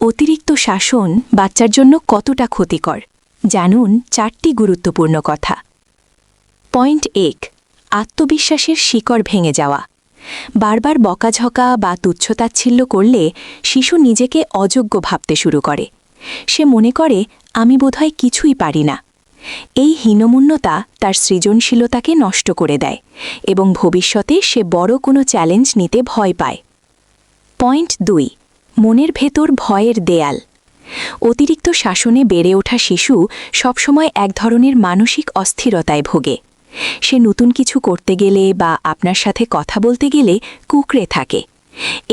অতিরিক্ত শাসন বাচ্চার জন্য কতটা ক্ষতিকর জানুন 4টি গুরুত্বপূর্ণ কথা। পয়েন্ট 1, আত্মবিশ্বাসের শিকড় ভেঙে যাওয়া। বারবার বকাঝকা বা তুচ্ছতাচ্ছিল্য করলে শিশু নিজেকে অযোগ্য ভাবতে শুরু করে। সে মনে করে আমি বোধহয় কিছুই পারি না। এই হীনমন্যতা তার সৃজনশীলতাকে নষ্ট করে দেয় এবং ভবিষ্যতে সে বড় কোনো চ্যালেঞ্জ নিতে ভয় পায়। পয়েন্ট 2, মনের ভেতর ভয়ের দেয়াল। অতিরিক্ত শাসনে বেড়ে ওঠা শিশু সবসময় এক ধরনের মানসিক অস্থিরতায় ভোগে। সে নতুন কিছু করতে গেলে বা আপনার সাথে কথা বলতে গেলে কুঁকড়ে থাকে।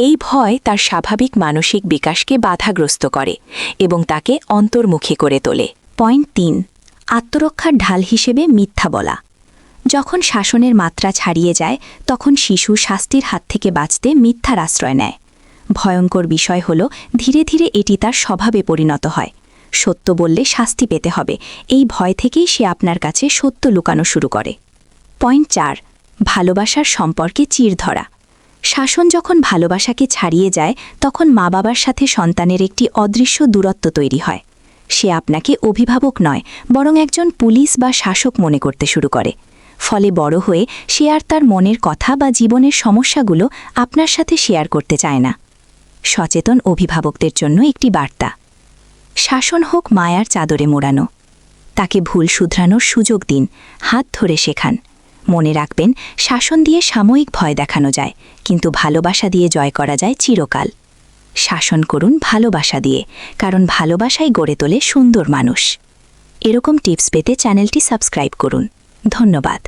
এই ভয় তার স্বাভাবিক মানসিক বিকাশকে বাধাগ্রস্ত করে এবং তাকে অন্তর্মুখী করে তোলে। পয়েন্ট 3, আত্মরক্ষার ঢাল হিসেবে মিথ্যা বলা। যখন শাসনের মাত্রা ছাড়িয়ে যায় তখন শিশু শাস্তির হাত থেকে বাঁচতে মিথ্যার আশ্রয় নেয়। ভয়ঙ্কর বিষয় হল ধীরে ধীরে এটি তার স্বভাবে পরিণত হয়। সত্য বললে শাস্তি পেতে হবে, এই ভয় থেকেই সে আপনার কাছে সত্য লুকানো শুরু করে। পয়েন্ট 4, ভালোবাসার সম্পর্কে চির ধরা। শাসন যখন ভালোবাসাকে ছাড়িয়ে যায় তখন মা বাবার সাথে সন্তানের একটি অদৃশ্য দূরত্ব তৈরি হয়। সে আপনাকে অভিভাবক নয় বরং একজন পুলিশ বা শাসক মনে করতে শুরু করে। ফলে বড় হয়ে সে আর তার মনের কথা বা জীবনের সমস্যাগুলো আপনার সাথে শেয়ার করতে চায় না। সচেতন অভিভাবকদের জন্য একটি বার্তা: শাসন হোক মায়ার চাদরে মোড়ানো। তাকে ভুল শুধরানোর সুযোগ দিন, হাত ধরে শেখান। মনে রাখবেন, শাসন দিয়ে সাময়িক ভয় দেখানো যায়, কিন্তু ভালোবাসা দিয়ে জয় করা যায় চিরকাল। শাসন করুন ভালোবাসা দিয়ে, কারণ ভালোবাসাই গড়ে তোলে সুন্দর মানুষ। এরকম টিপস পেতে চ্যানেলটি সাবস্ক্রাইব করুন। ধন্যবাদ।